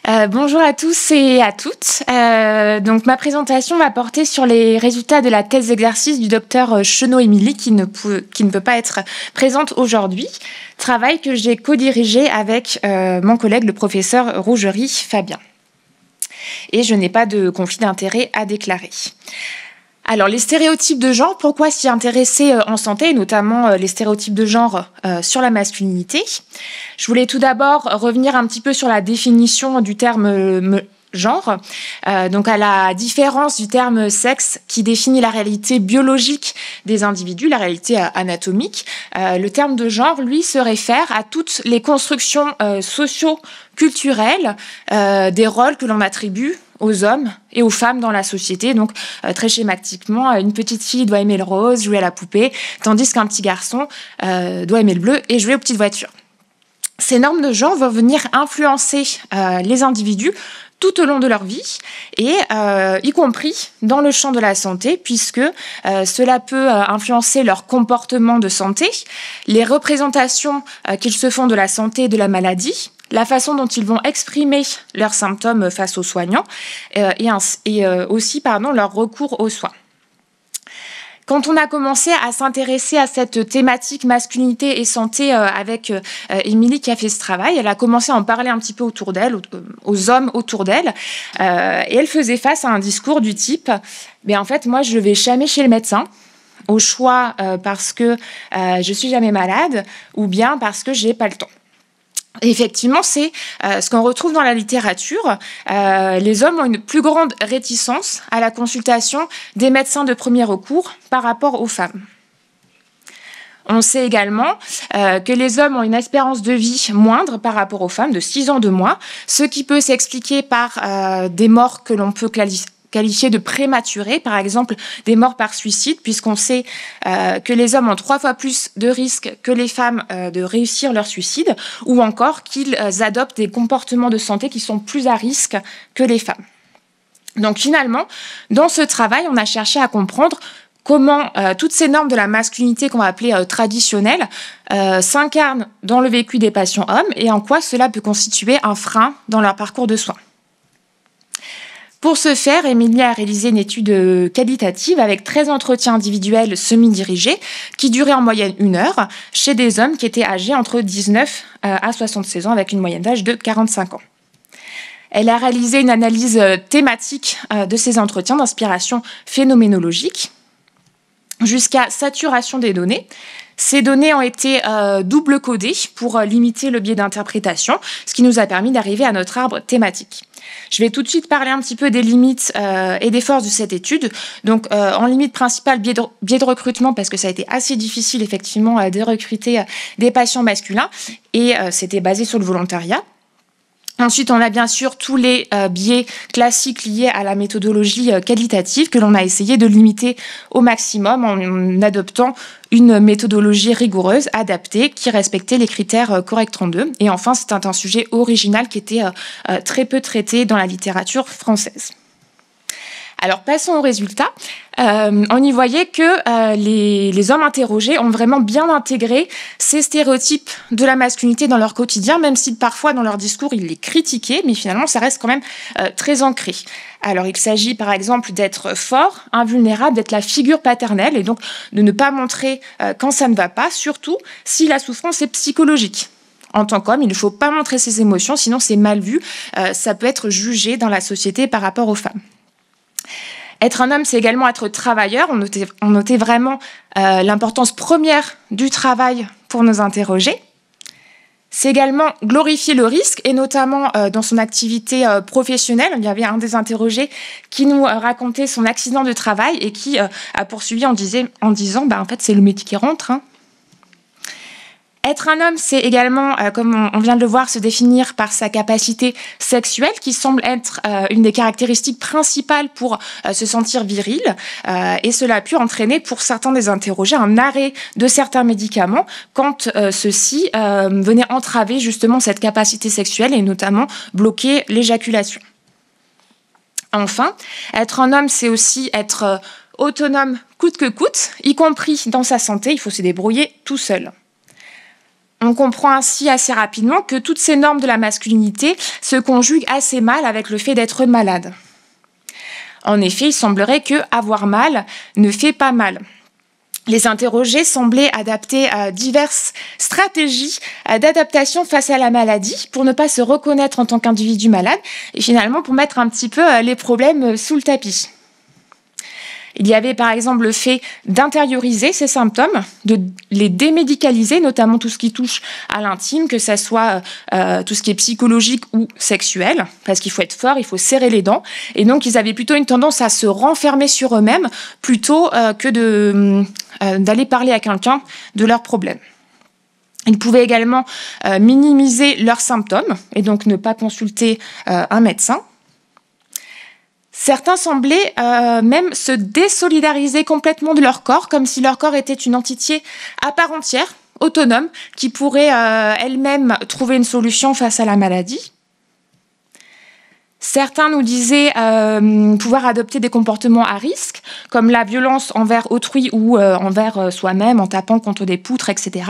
Bonjour à tous et à toutes. Donc ma présentation va porter sur les résultats de la thèse d'exercice du docteur Chenot-Émilie qui ne peut pas être présente aujourd'hui. Travail que j'ai co-dirigé avec mon collègue le professeur Rougerie Fabien. Et je n'ai pas de conflit d'intérêt à déclarer. Alors, les stéréotypes de genre, pourquoi s'y intéresser en santé, et notamment les stéréotypes de genre sur la masculinité? Je voulais tout d'abord revenir un petit peu sur la définition du terme genre, donc à la différence du terme sexe qui définit la réalité biologique des individus, la réalité anatomique. Le terme de genre, lui, se réfère à toutes les constructions socio-culturelles des rôles que l'on attribue aux hommes et aux femmes dans la société. Donc, très schématiquement, une petite fille doit aimer le rose, jouer à la poupée, tandis qu'un petit garçon doit aimer le bleu et jouer aux petites voitures. Ces normes de genre vont venir influencer les individus tout au long de leur vie, et y compris dans le champ de la santé, puisque cela peut influencer leur comportement de santé, les représentations qu'ils se font de la santé et de la maladie, la façon dont ils vont exprimer leurs symptômes face aux soignants, et aussi leur recours aux soins. Quand on a commencé à s'intéresser à cette thématique masculinité et santé avec Émilie qui a fait ce travail, elle a commencé à en parler un petit peu autour d'elle, aux hommes autour d'elle, et elle faisait face à un discours du type « en fait, moi, je vais jamais chez le médecin ». Au choix parce que je suis jamais malade ou bien parce que j'ai pas le temps. Et effectivement, c'est ce qu'on retrouve dans la littérature. Les hommes ont une plus grande réticence à la consultation des médecins de premier recours par rapport aux femmes. On sait également que les hommes ont une espérance de vie moindre par rapport aux femmes, de 6 ans de moins, ce qui peut s'expliquer par des morts que l'on peut qualifiés de prématurés, par exemple des morts par suicide, puisqu'on sait que les hommes ont 3 fois plus de risques que les femmes de réussir leur suicide, ou encore qu'ils adoptent des comportements de santé qui sont plus à risque que les femmes. Donc finalement, dans ce travail, on a cherché à comprendre comment toutes ces normes de la masculinité qu'on va appeler traditionnelles s'incarnent dans le vécu des patients hommes et en quoi cela peut constituer un frein dans leur parcours de soins. Pour ce faire, Émilie a réalisé une étude qualitative avec 13 entretiens individuels semi-dirigés qui duraient en moyenne 1 heure chez des hommes qui étaient âgés entre 19 à 76 ans avec une moyenne d'âge de 45 ans. Elle a réalisé une analyse thématique de ces entretiens d'inspiration phénoménologique jusqu'à saturation des données. Ces données ont été double codées pour limiter le biais d'interprétation, ce qui nous a permis d'arriver à notre arbre thématique. Je vais tout de suite parler un petit peu des limites et des forces de cette étude. Donc, en limite principale, biais de recrutement, parce que ça a été assez difficile, effectivement, de recruter des patients masculins, et c'était basé sur le volontariat. Ensuite, on a bien sûr tous les biais classiques liés à la méthodologie qualitative que l'on a essayé de limiter au maximum en adoptant une méthodologie rigoureuse, adaptée, qui respectait les critères Correct 32. Et enfin, c'était un sujet original qui était très peu traité dans la littérature française. Alors, passons aux résultats. On y voyait que les hommes interrogés ont vraiment bien intégré ces stéréotypes de la masculinité dans leur quotidien, même si parfois dans leur discours ils les critiquaient, mais finalement ça reste quand même très ancré. Alors il s'agit par exemple d'être fort, invulnérable, d'être la figure paternelle et donc de ne pas montrer quand ça ne va pas, surtout si la souffrance est psychologique. En tant qu'homme, il ne faut pas montrer ses émotions, sinon c'est mal vu, ça peut être jugé dans la société par rapport aux femmes. Être un homme, c'est également être travailleur. On notait vraiment l'importance première du travail pour nous interroger. C'est également glorifier le risque, et notamment dans son activité professionnelle. Il y avait un des interrogés qui nous racontait son accident de travail et qui a poursuivi en disant en fait, c'est le métier qui rentre, hein. Être un homme, c'est également, comme on vient de le voir, se définir par sa capacité sexuelle, qui semble être une des caractéristiques principales pour se sentir viril. Et cela a pu entraîner, pour certains des interrogés, un arrêt de certains médicaments quand ceux-ci venaient entraver justement cette capacité sexuelle et notamment bloquer l'éjaculation. Enfin, être un homme, c'est aussi être autonome coûte que coûte, y compris dans sa santé. Il faut se débrouiller tout seul. On comprend ainsi assez rapidement que toutes ces normes de la masculinité se conjuguent assez mal avec le fait d'être malade. En effet, il semblerait que avoir mal ne fait pas mal. Les interrogés semblaient adapter diverses stratégies d'adaptation face à la maladie pour ne pas se reconnaître en tant qu'individu malade et finalement pour mettre un petit peu les problèmes sous le tapis. Il y avait par exemple le fait d'intérioriser ces symptômes, de les démédicaliser, notamment tout ce qui touche à l'intime, que ce soit tout ce qui est psychologique ou sexuel, parce qu'il faut être fort, il faut serrer les dents. Et donc, ils avaient plutôt une tendance à se renfermer sur eux-mêmes plutôt que d'aller parler à quelqu'un de leurs problèmes. Ils pouvaient également minimiser leurs symptômes et donc ne pas consulter un médecin. Certains semblaient même se désolidariser complètement de leur corps, comme si leur corps était une entité à part entière, autonome, qui pourrait elle-même trouver une solution face à la maladie. Certains nous disaient pouvoir adopter des comportements à risque, comme la violence envers autrui ou envers soi-même, en tapant contre des poutres, etc.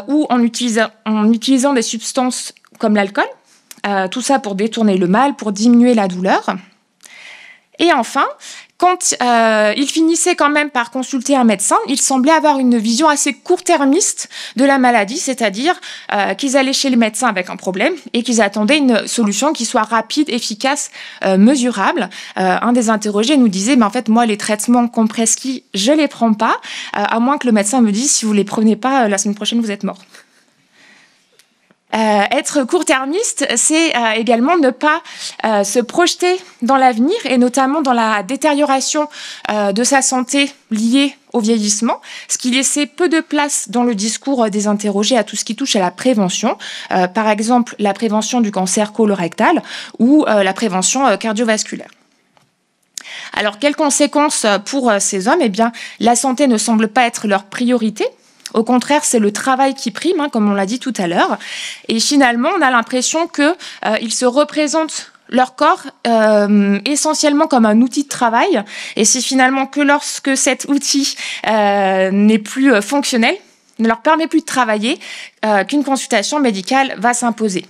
Ou en utilisant des substances comme l'alcool, tout ça pour détourner le mal, pour diminuer la douleur. Et enfin, quand ils finissaient quand même par consulter un médecin, ils semblaient avoir une vision assez court-termiste de la maladie, c'est-à-dire qu'ils allaient chez le médecin avec un problème et qu'ils attendaient une solution qui soit rapide, efficace, mesurable. Un des interrogés nous disait, mais en fait, moi, les traitements qu'on prescrit, je les prends pas, à moins que le médecin me dise, si vous les prenez pas, la semaine prochaine, vous êtes mort. Être court-termiste, c'est également ne pas se projeter dans l'avenir et notamment dans la détérioration de sa santé liée au vieillissement, ce qui laissait peu de place dans le discours des interrogés à tout ce qui touche à la prévention, par exemple la prévention du cancer colorectal ou la prévention cardiovasculaire. Alors, quelles conséquences pour ces hommes ? Eh bien, la santé ne semble pas être leur priorité. Au contraire, c'est le travail qui prime, comme on l'a dit tout à l'heure. Et finalement, on a l'impression qu'ils se représentent leur corps essentiellement comme un outil de travail. Et c'est finalement que lorsque cet outil n'est plus fonctionnel, ne leur permet plus de travailler, qu'une consultation médicale va s'imposer.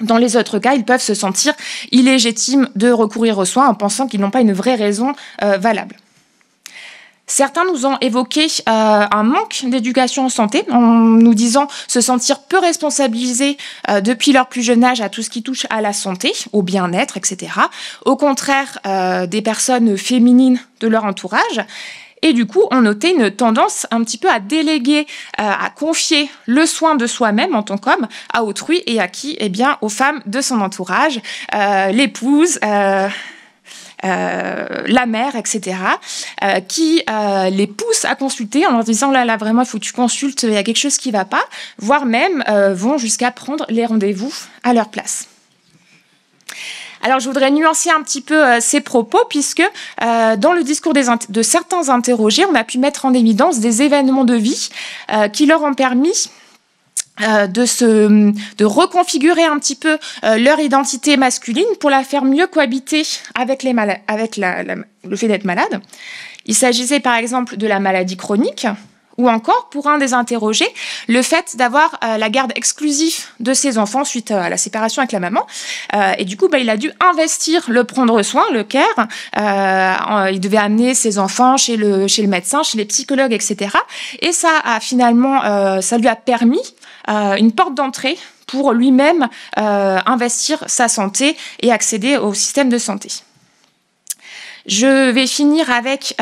Dans les autres cas, ils peuvent se sentir illégitimes de recourir aux soins en pensant qu'ils n'ont pas une vraie raison valable. Certains nous ont évoqué un manque d'éducation en santé, en nous disant se sentir peu responsabilisés depuis leur plus jeune âge à tout ce qui touche à la santé, au bien-être, etc. Au contraire des personnes féminines de leur entourage. Et du coup, on notait une tendance un petit peu à déléguer, à confier le soin de soi-même en tant qu'homme à autrui et à qui ? Eh bien, aux femmes de son entourage, l'épouse, la mère, etc., qui les poussent à consulter en leur disant là vraiment il faut que tu consultes, il y a quelque chose qui ne va pas, voire même vont jusqu'à prendre les rendez-vous à leur place. Alors, je voudrais nuancer un petit peu ces propos, puisque dans le discours de certains interrogés, on a pu mettre en évidence des événements de vie qui leur ont permis de reconfigurer un petit peu leur identité masculine pour la faire mieux cohabiter avec le fait d'être malade. Il s'agissait par exemple de la maladie chronique, ou encore, pour un des interrogés, le fait d'avoir la garde exclusive de ses enfants suite à la séparation avec la maman. Et du coup, il a dû investir le prendre soin, le care. Il devait amener ses enfants chez le médecin, chez les psychologues, etc. Et ça lui a permis une porte d'entrée pour lui-même investir sa santé et accéder au système de santé. Je vais finir avec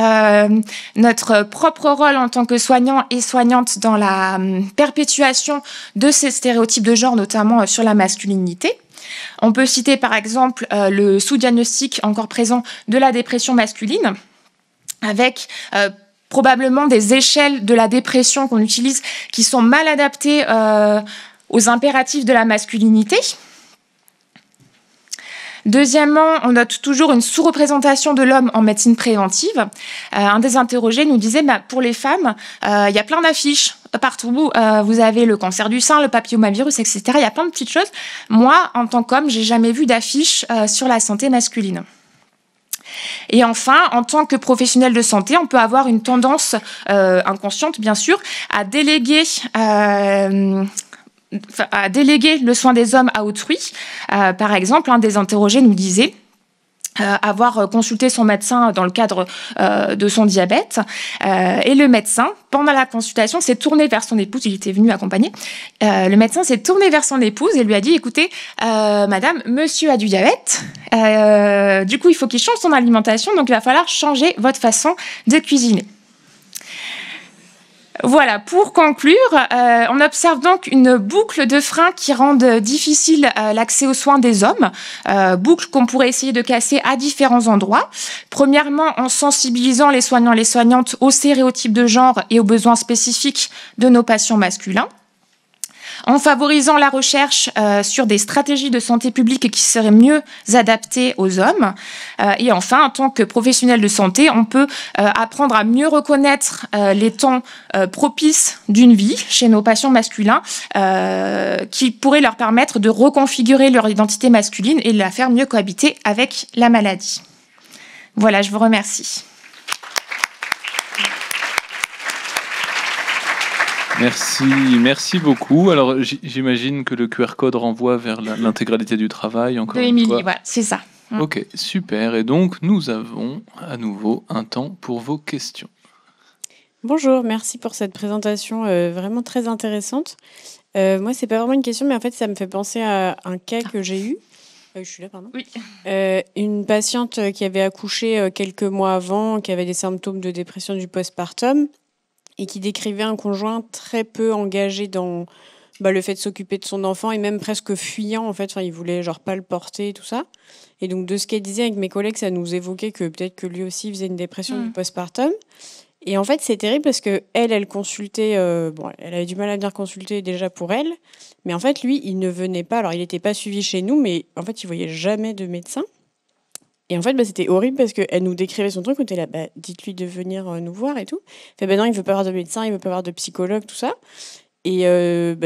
notre propre rôle en tant que soignant et soignante dans la perpétuation de ces stéréotypes de genre, notamment sur la masculinité. On peut citer par exemple le sous-diagnostic encore présent de la dépression masculine, avec probablement des échelles de la dépression qu'on utilise qui sont mal adaptées aux impératifs de la masculinité. Deuxièmement, on note toujours une sous-représentation de l'homme en médecine préventive. Un des interrogés nous disait, pour les femmes, il y a plein d'affiches partout. Vous avez le cancer du sein, le papillomavirus, etc. Il y a plein de petites choses. Moi, en tant qu'homme, j'ai jamais vu d'affiches sur la santé masculine. Et enfin, en tant que professionnel de santé, on peut avoir une tendance inconsciente, bien sûr, à déléguer le soin des hommes à autrui. Par exemple, un des interrogés nous disait avoir consulté son médecin dans le cadre de son diabète. Et le médecin, pendant la consultation, s'est tourné vers son épouse. Il était venu accompagner. Le médecin s'est tourné vers son épouse et lui a dit, écoutez, madame, monsieur a du diabète. Du coup, il faut qu'il change son alimentation. Donc, il va falloir changer votre façon de cuisiner. Voilà, pour conclure, on observe donc une boucle de freins qui rendent difficile l'accès aux soins des hommes, boucle qu'on pourrait essayer de casser à différents endroits. Premièrement, en sensibilisant les soignants et les soignantes aux stéréotypes de genre et aux besoins spécifiques de nos patients masculins. En favorisant la recherche sur des stratégies de santé publique qui seraient mieux adaptées aux hommes. Et enfin, en tant que professionnel de santé, on peut apprendre à mieux reconnaître les temps propices d'une vie chez nos patients masculins qui pourraient leur permettre de reconfigurer leur identité masculine et de la faire mieux cohabiter avec la maladie. Voilà, je vous remercie. Merci beaucoup. Alors, j'imagine que le QR code renvoie vers l'intégralité du travail. Encore de Émilie, voilà, c'est ça. Ok, super. Et donc, nous avons à nouveau un temps pour vos questions. Bonjour, merci pour cette présentation vraiment très intéressante. Moi, c'est pas vraiment une question, mais en fait, ça me fait penser à un cas que j'ai eu. Je suis là, pardon. Oui. Une patiente qui avait accouché quelques mois avant, qui avait des symptômes de dépression du postpartum, et qui décrivait un conjoint très peu engagé dans le fait de s'occuper de son enfant et même presque fuyant, en fait. Enfin, il voulait genre pas le porter et tout ça. Et donc, de ce qu'elle disait avec mes collègues, ça nous évoquait que peut-être que lui aussi faisait une dépression du postpartum. Et en fait, c'est terrible parce que elle consultait... elle avait du mal à venir consulter déjà pour elle. Mais en fait, lui, il ne venait pas. Alors, il n'était pas suivi chez nous, mais en fait, il voyait jamais de médecin. Et en fait, c'était horrible parce qu'elle nous décrivait son truc. On était là, dites-lui de venir nous voir et tout. Elle fait, non, il veut pas avoir de médecin, il veut pas avoir de psychologue, tout ça. Et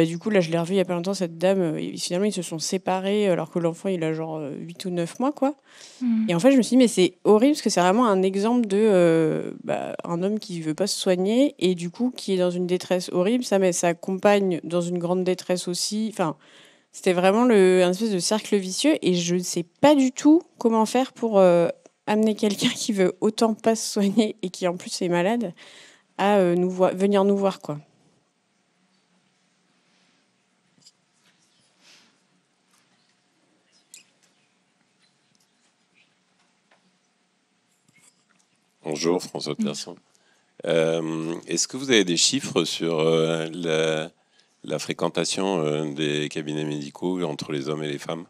du coup, là, je l'ai revue il y a pas longtemps, cette dame. Et finalement, ils se sont séparés alors que l'enfant, il a genre 8 ou 9 mois, quoi. Et en fait, je me suis dit, mais c'est horrible parce que c'est vraiment un exemple de un homme qui veut pas se soigner et du coup, qui est dans une détresse horrible. Ça met sa compagne dans une grande détresse aussi. Enfin... C'était vraiment un espèce de cercle vicieux et je ne sais pas du tout comment faire pour amener quelqu'un qui veut autant pas se soigner et qui en plus est malade à venir nous voir, quoi. Bonjour, François Persson. Est-ce que vous avez des chiffres sur la fréquentation des cabinets médicaux entre les hommes et les femmes?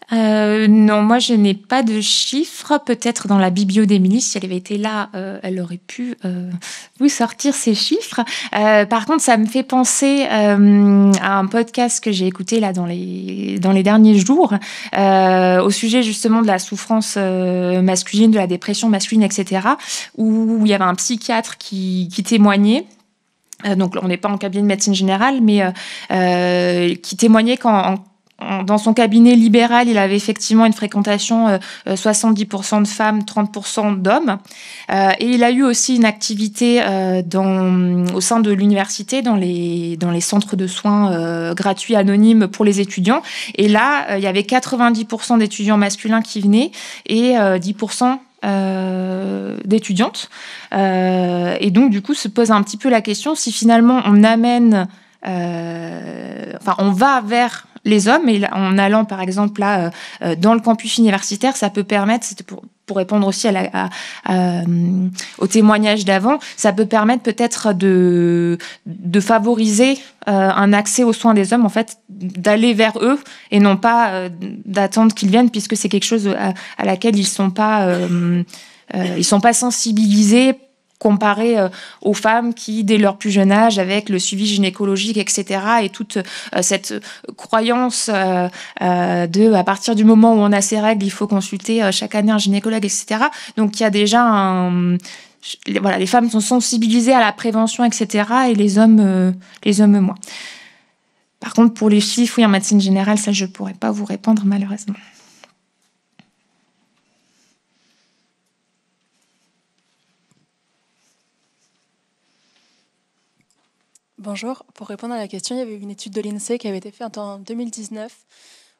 Non, moi je n'ai pas de chiffres. Peut-être dans la biblio d'Émilie, si elle avait été là, elle aurait pu vous sortir ces chiffres. Par contre, ça me fait penser à un podcast que j'ai écouté là dans les derniers jours au sujet justement de la souffrance masculine, de la dépression masculine, etc. Où il y avait un psychiatre qui témoignait. Donc on n'est pas en cabinet de médecine générale, mais qui témoignait dans son cabinet libéral, il avait effectivement une fréquentation 70% de femmes, 30% d'hommes. Et il a eu aussi une activité au sein de l'université, dans les centres de soins gratuits, anonymes pour les étudiants. Et là, il y avait 90% d'étudiants masculins qui venaient et 10% d'étudiantes. Et donc, du coup, se pose un petit peu la question si finalement on amène... on va vers les hommes, et en allant par exemple là dans le campus universitaire, ça peut permettre, c'était pour répondre aussi au témoignage d'avant, ça peut permettre peut-être de favoriser un accès aux soins des hommes, en fait, d'aller vers eux et non pas d'attendre qu'ils viennent, puisque c'est quelque chose à laquelle ils sont pas sensibilisés, comparé aux femmes qui, dès leur plus jeune âge, avec le suivi gynécologique, etc., et toute cette croyance à partir du moment où on a ses règles, il faut consulter chaque année un gynécologue, etc. Donc, il y a déjà les femmes sont sensibilisées à la prévention, etc., et les hommes moins. Par contre, pour les chiffres, oui, en médecine générale, ça, je ne pourrais pas vous répondre, malheureusement. Bonjour. Pour répondre à la question, il y avait une étude de l'INSEE qui avait été faite en 2019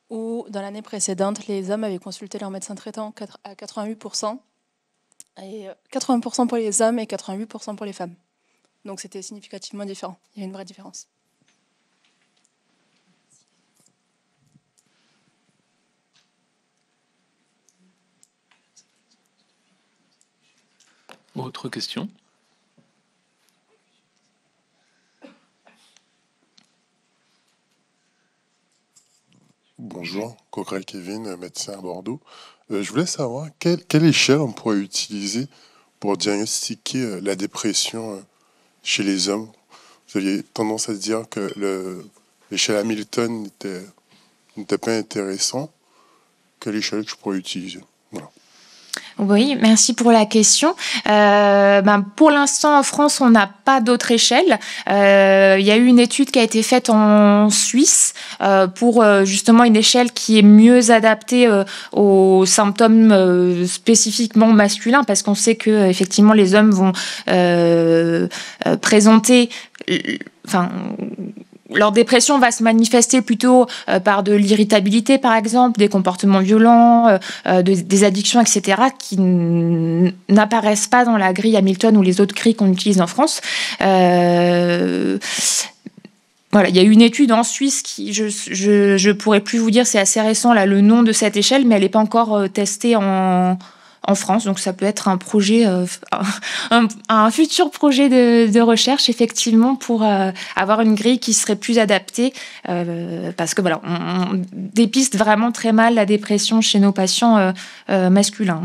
où, dans l'année précédente, les hommes avaient consulté leur médecin traitant à 88%, et 80% pour les hommes et 88% pour les femmes. Donc c'était significativement différent. Il y avait une vraie différence. Autre question? Bonjour, Coquerel Kevin, médecin à Bordeaux. Je voulais savoir quelle échelle on pourrait utiliser pour diagnostiquer la dépression chez les hommes. Vous aviez tendance à dire que l'échelle Hamilton n'était pas intéressant. Quelle échelle que je pourrais utiliser? Voilà. Oui, merci pour la question. Pour l'instant, en France, on n'a pas d'autre échelle. Il y a eu une étude qui a été faite en Suisse pour justement une échelle qui est mieux adaptée aux symptômes spécifiquement masculins, parce qu'on sait que effectivement les hommes vont présenter, leur dépression va se manifester plutôt par de l'irritabilité, par exemple, des comportements violents, des addictions, etc., qui n'apparaissent pas dans la grille Hamilton ou les autres grilles qu'on utilise en France. Voilà, il y a eu une étude en Suisse qui, je pourrais plus vous dire, c'est assez récent là, le nom de cette échelle, mais elle n'est pas encore testée en France, donc ça peut être un projet, un futur projet de recherche, effectivement, pour avoir une grille qui serait plus adaptée, parce que voilà, on dépiste vraiment très mal la dépression chez nos patients masculins.